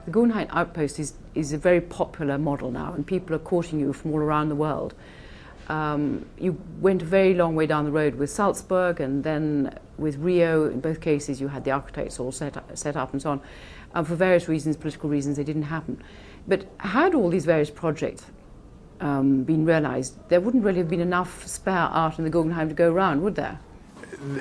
The Guggenheim Outpost is a very popular model now, and people are courting you from all around the world. You went a very long way down the road with Salzburg, and then with Rio. In both cases, you had the architects all set up and so on. For various reasons, political reasons, they didn't happen. But had all these various projects been realized, there wouldn't really have been enough spare art in the Guggenheim to go around, would there?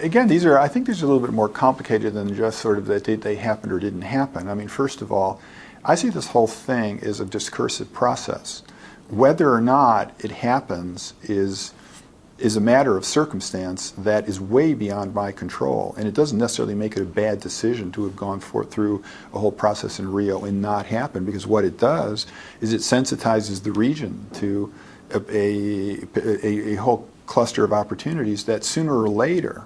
Again, I think these are a little bit more complicated than just sort of that they happened or didn't happen. I mean, first of all, I see this whole thing as a discursive process. Whether or not it happens is a matter of circumstance that is way beyond my control, and it doesn't necessarily make it a bad decision to have gone through a whole process in Rio and not happen, because what it does is it sensitizes the region to a whole cluster of opportunities that sooner or later,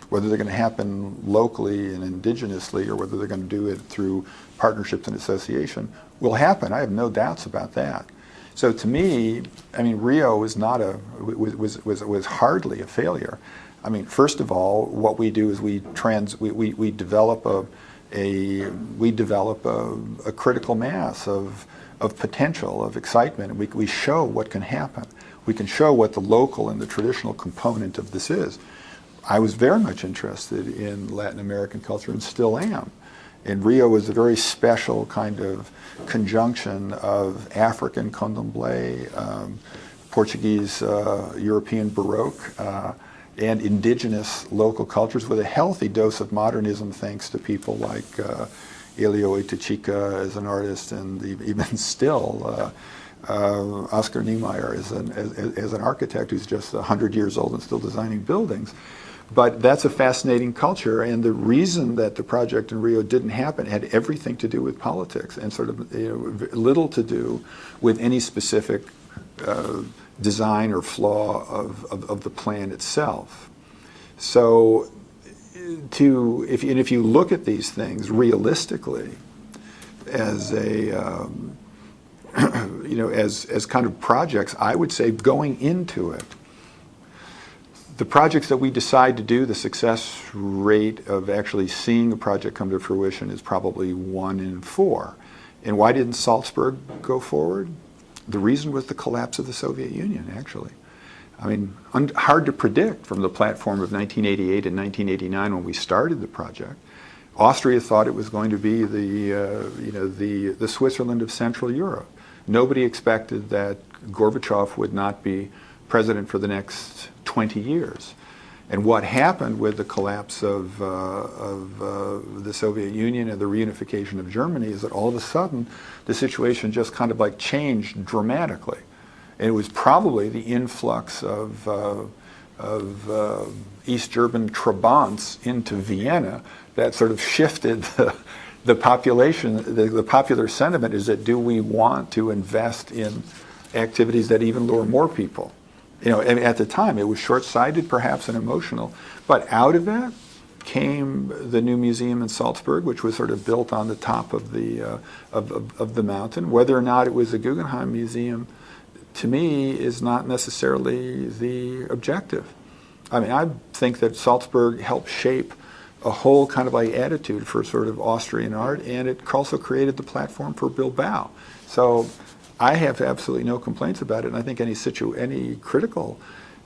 whether they're going to happen locally and indigenously or whether they're going to do it through partnerships and association, will happen. I have no doubts about that. So to me, I mean, Rio was was hardly a failure. I mean, first of all, what we do is we develop a critical mass of potential, of excitement, and we show what can happen. We can show what the local and the traditional component of this is. I was very much interested in Latin American culture and still am. And Rio was a very special kind of conjunction of African candomblé, Portuguese, European Baroque, and indigenous local cultures with a healthy dose of modernism, thanks to people like Elio Itachica as an artist, and even still Oscar Niemeyer as an architect who's just 100 years old and still designing buildings. But that's a fascinating culture, and the reason that the project in Rio didn't happen had everything to do with politics and sort of little to do with any specific design or flaw of the plan itself. So, if you look at these things realistically as a as kind of projects, I would say going into it, the projects that we decide to do, the success rate of actually seeing a project come to fruition is probably 1 in 4. And why didn't Salzburg go forward? The reason was the collapse of the Soviet Union, actually. I mean, hard to predict from the platform of 1988 and 1989 when we started the project. Austria thought it was going to be the Switzerland of Central Europe. Nobody expected that Gorbachev would not be president for the next 20 years. And what happened with the collapse of the Soviet Union and the reunification of Germany is that all of a sudden the situation just kind of like changed dramatically. And it was probably the influx of East German Trabants into Vienna that sort of shifted the population. The popular sentiment is that, do we want to invest in activities that even lure more people? You know, at the time it was short-sighted, perhaps, and emotional, but out of that came the new museum in Salzburg, which was sort of built on the top of the mountain. Whether or not it was a Guggenheim museum, to me, is not necessarily the objective. I mean, I think that Salzburg helped shape a whole kind of like attitude for sort of Austrian art, and it also created the platform for Bilbao. So I have absolutely no complaints about it, and I think any critical,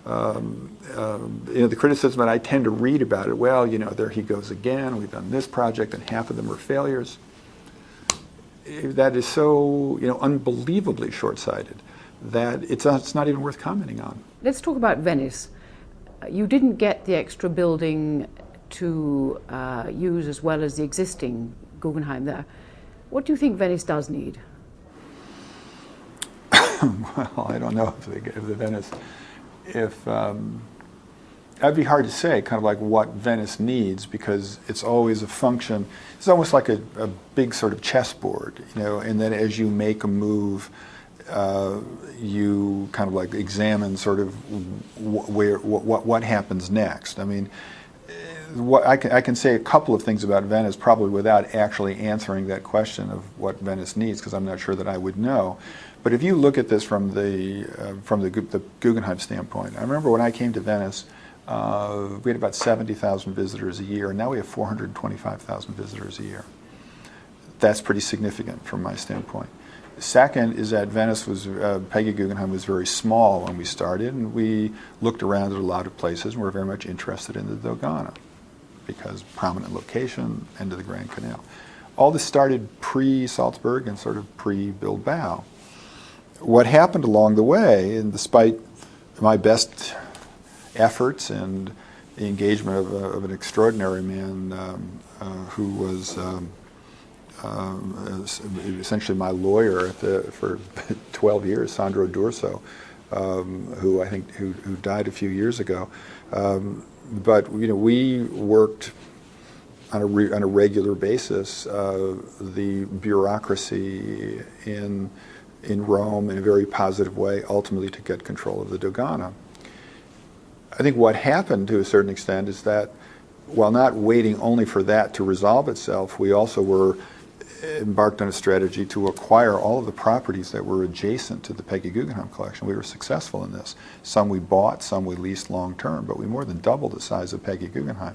the criticism that I tend to read about it, well, there he goes again, we've done this project and half of them are failures. That is so, unbelievably short-sighted that it's not even worth commenting on. Let's talk about Venice. You didn't get the extra building to use as well as the existing Guggenheim there. What do you think Venice does need? Well, I don't know that'd be hard to say, kind of like what Venice needs, because it's always a function. It's almost like a big sort of chessboard, and then as you make a move, you kind of like examine sort of what happens next. I mean, what I can say a couple of things about Venice, probably without actually answering that question of what Venice needs, because I'm not sure that I would know. But if you look at this from the Guggenheim standpoint, I remember when I came to Venice, we had about 70,000 visitors a year, and now we have 425,000 visitors a year. That's pretty significant from my standpoint. Second is that Venice was, Peggy Guggenheim was very small when we started, and we looked around at a lot of places and were very much interested in the Dogana because prominent location, end of the Grand Canal. All this started pre-Salzburg and sort of pre-Bilbao. What happened along the way, and despite my best efforts and the engagement of an extraordinary man who was essentially my lawyer for 12 years, Sandro D'Urso, who I think who died a few years ago. But we worked on a regular basis. The bureaucracy in Rome in a very positive way, ultimately to get control of the Dogana. I think what happened to a certain extent is that while not waiting only for that to resolve itself, we also were embarked on a strategy to acquire all of the properties that were adjacent to the Peggy Guggenheim collection. We were successful in this. Some we bought, some we leased long term, but we more than doubled the size of Peggy Guggenheim.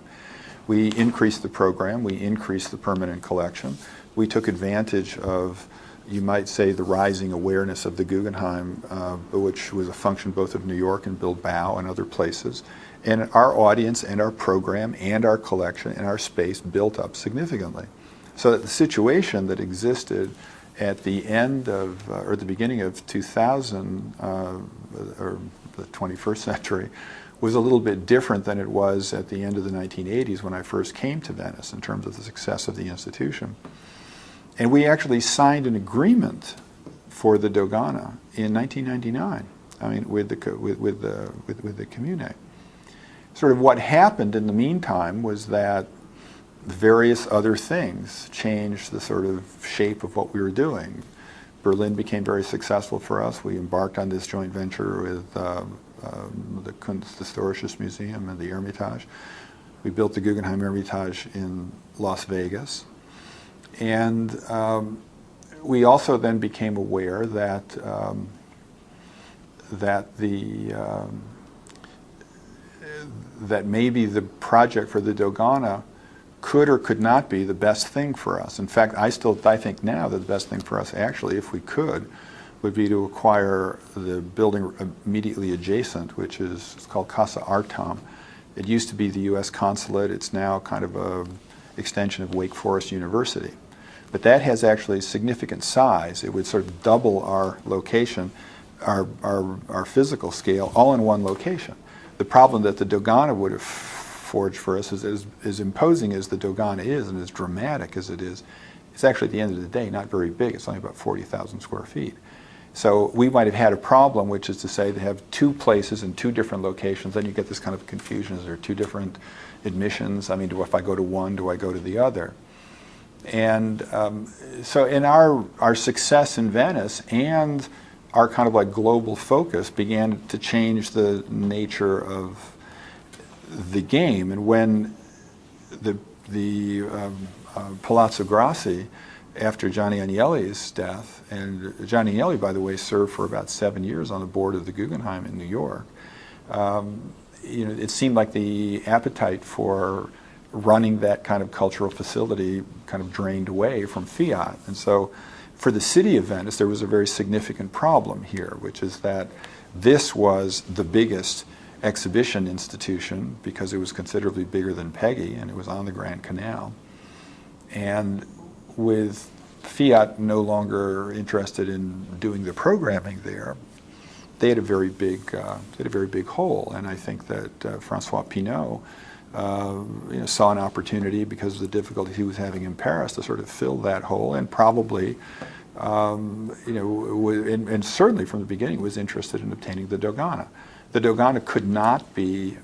We increased the program, we increased the permanent collection. We took advantage of, you might say, the rising awareness of the Guggenheim, which was a function both of New York and Bilbao and other places. And our audience and our program and our collection and our space built up significantly. So that the situation that existed at the end of, or the beginning of 2000, or the 21st century, was a little bit different than it was at the end of the 1980s when I first came to Venice in terms of the success of the institution. And we actually signed an agreement for the Dogana in 1999. I mean, with the Comune. Sort of what happened in the meantime was that various other things changed the sort of shape of what we were doing. Berlin became very successful for us. We embarked on this joint venture with the Kunsthistorisches Museum and the Hermitage. We built the Guggenheim Hermitage in Las Vegas. And we also then became aware that that maybe the project for the Dogana could or could not be the best thing for us. In fact, I think now that the best thing for us, actually, if we could, would be to acquire the building immediately adjacent, which is called Casa Artam. It used to be the U.S. consulate. It's now kind of an extension of Wake Forest University. But that has actually significant size. It would sort of double our location, our physical scale, all in one location. The problem that the Dogana would have forged for us is as imposing as the Dogana is and as dramatic as it is, it's actually at the end of the day not very big. It's only about 40,000 square feet. So we might have had a problem, which is to say they have two places in two different locations. Then you get this kind of confusion. Is there two different admissions? I mean, if I go to one, do I go to the other? And so in our success in Venice and our kind of like global focus began to change the nature of the game. And when the Palazzo Grassi, after Gianni Agnelli's death, and Gianni Agnelli, by the way, served for about 7 years on the board of the Guggenheim in New York, it seemed like the appetite for running that kind of cultural facility kind of drained away from Fiat. And so for the city of Venice, there was a very significant problem here, which is that this was the biggest exhibition institution because it was considerably bigger than Peggy and it was on the Grand Canal. And with Fiat no longer interested in doing the programming there, they had a very big hole. And I think that Francois Pinault saw an opportunity because of the difficulty he was having in Paris to sort of fill that hole, and probably, and certainly from the beginning was interested in obtaining the Dogana. The Dogana could not be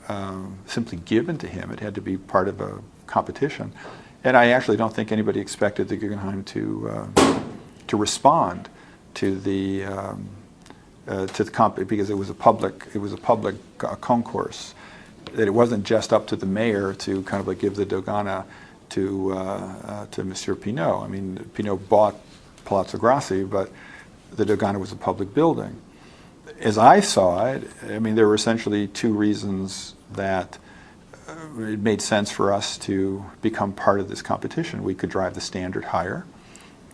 simply given to him. It had to be part of a competition. And I actually don't think anybody expected the Guggenheim to respond to the because it was a public concourse. that it wasn't just up to the mayor to kind of like give the Dogana to Monsieur Pinault. I mean, Pinault bought Palazzo Grassi, but the Dogana was a public building. As I saw it, I mean, there were essentially two reasons that it made sense for us to become part of this competition. We could drive the standard higher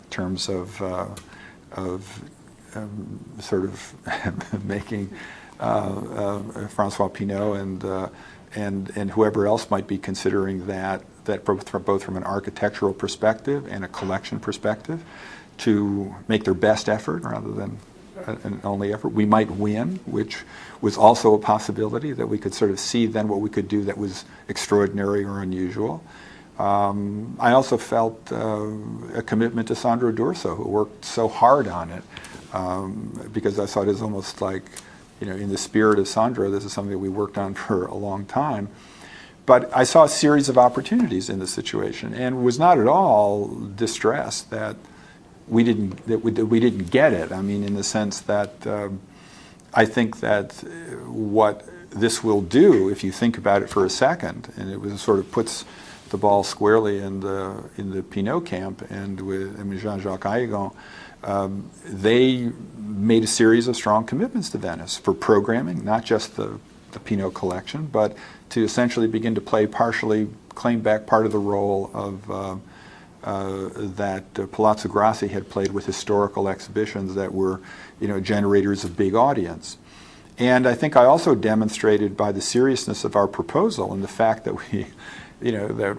in terms of sort of making Francois Pinault and whoever else might be considering that both from an architectural perspective and a collection perspective, to make their best effort rather than an only effort. We might win, which was also a possibility, that we could sort of see then what we could do that was extraordinary or unusual. I also felt a commitment to Sandro D'Urso, who worked so hard on it, because I thought it was almost like, you know, in the spirit of Sandro, this is something that we worked on for a long time. But I saw a series of opportunities in the situation and was not at all distressed that we didn't get it. I mean, in the sense that I think that what this will do, if you think about it for a second, and it was sort of puts the ball squarely in the Pinault camp, and with Jean-Jacques Ayagon, they made a series of strong commitments to Venice for programming, not just the Pinault collection, but to essentially begin to claim back part of the role of that Palazzo Grassi had played with historical exhibitions that were, you know, generators of big audience. And I think I also demonstrated by the seriousness of our proposal and the fact that we, you know, that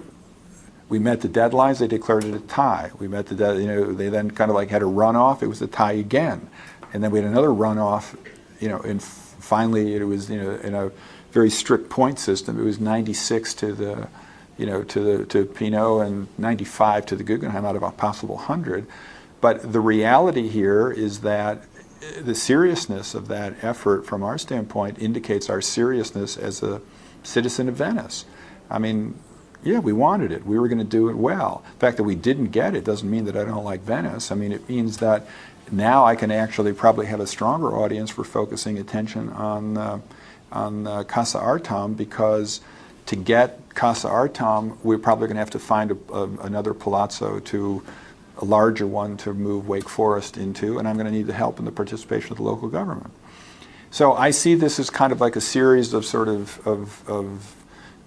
we met the deadlines. They declared it a tie. We met the you know, they then kind of like had a runoff. It was a tie again, and then we had another runoff, you know, and finally it was, you know, in a very strict point system. It was 96 to the, you know, to Pinault and 95 to the Guggenheim out of a possible 100. But the reality here is that the seriousness of that effort from our standpoint indicates our seriousness as a citizen of Venice. I mean, yeah, we wanted it. We were going to do it well. The fact that we didn't get it doesn't mean that I don't like Venice. I mean, it means that now I can actually probably have a stronger audience for focusing attention on Casa Artam, because to get Casa Artam, we're probably going to have to find another palazzo, a larger one to move Wake Forest into, and I'm going to need the help and the participation of the local government. So I see this as kind of like a series of sort of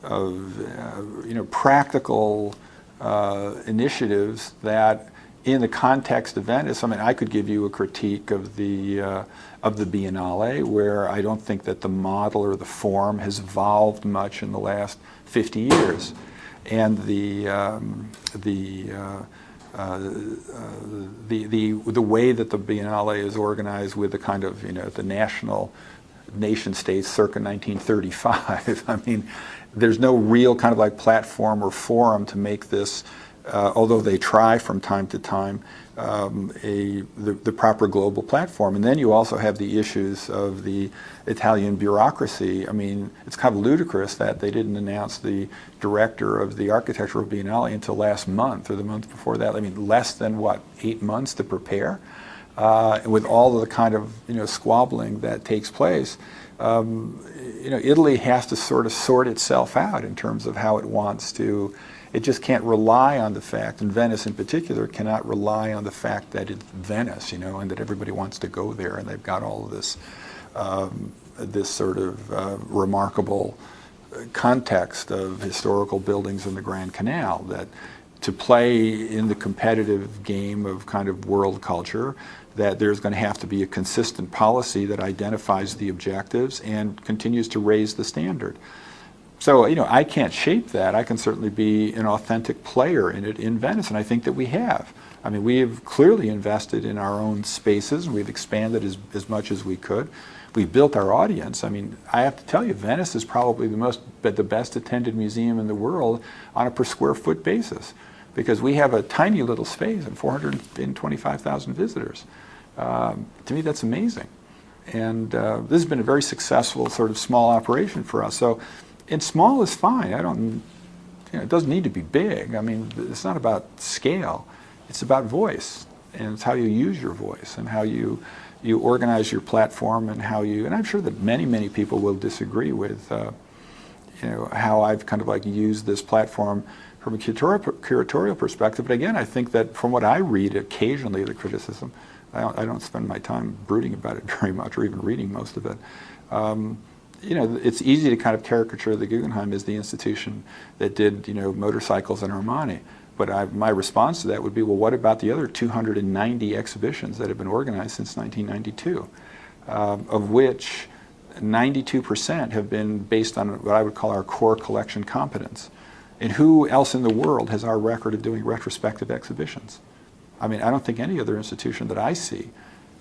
you know, practical initiatives that, in the context of Venice, I mean, I could give you a critique of the Biennale, where I don't think that the model or the form has evolved much in the last 50 years, and the way that the Biennale is organized with the kind of, you know, the national nation states circa 1935. I mean, there's no real kind of like platform or forum to make this, although they try from time to time, the proper global platform. And then you also have the issues of the Italian bureaucracy. I mean, it's kind of ludicrous that they didn't announce the director of the Architectural Biennale until last month or the month before that. I mean, less than, what, 8 months to prepare? With all of the kind of, you know, squabbling that takes place. You know, Italy has to sort of sort itself out in terms of how it wants to. It just can't rely on the fact, and Venice in particular cannot rely on the fact that it's Venice, you know, and that everybody wants to go there, and they've got all of this, this sort of remarkable context of historical buildings in the Grand Canal, that to play in the competitive game of kind of world culture, that there's going to have to be a consistent policy that identifies the objectives and continues to raise the standard. So, you know, I can't shape that. I can certainly be an authentic player in it in Venice, and I think that we have. I mean, we have clearly invested in our own spaces, and we've expanded as much as we could. We've built our audience. I mean, I have to tell you, Venice is probably the best attended museum in the world on a per square foot basis, because we have a tiny little space and 425,000 visitors. To me, that's amazing. And this has been a very successful sort of small operation for us. So, and small is fine. I don't, you know, it doesn't need to be big. I mean, it's not about scale. It's about voice, and it's how you use your voice and how you organize your platform, and how you. And I'm sure that many people will disagree with, how I've kind of like used this platform from a curatorial perspective. But again, I think that from what I read occasionally, the criticism, I don't spend my time brooding about it very much or even reading most of it. It's easy to kind of caricature the Guggenheim as the institution that did, motorcycles and Armani. But my response to that would be, well, what about the other 290 exhibitions that have been organized since 1992, of which 92% have been based on what I would call our core collection competence? And who else in the world has our record of doing retrospective exhibitions? I mean, I don't think any other institution that I see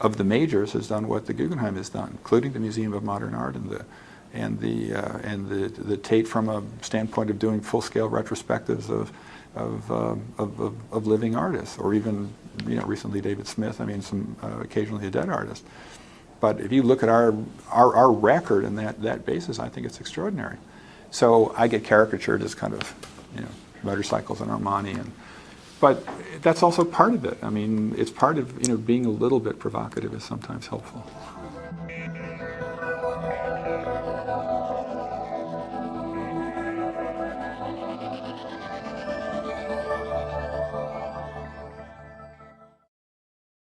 of the majors has done what the Guggenheim has done, including the Museum of Modern Art and the Tate, from a standpoint of doing full-scale retrospectives of living artists, or even recently David Smith. I mean, some occasionally a dead artist. But if you look at our record and that basis, I think it's extraordinary. So I get caricatured as kind of motorcycles and Armani, but that's also part of it. I mean, it's part of being a little bit provocative is sometimes helpful.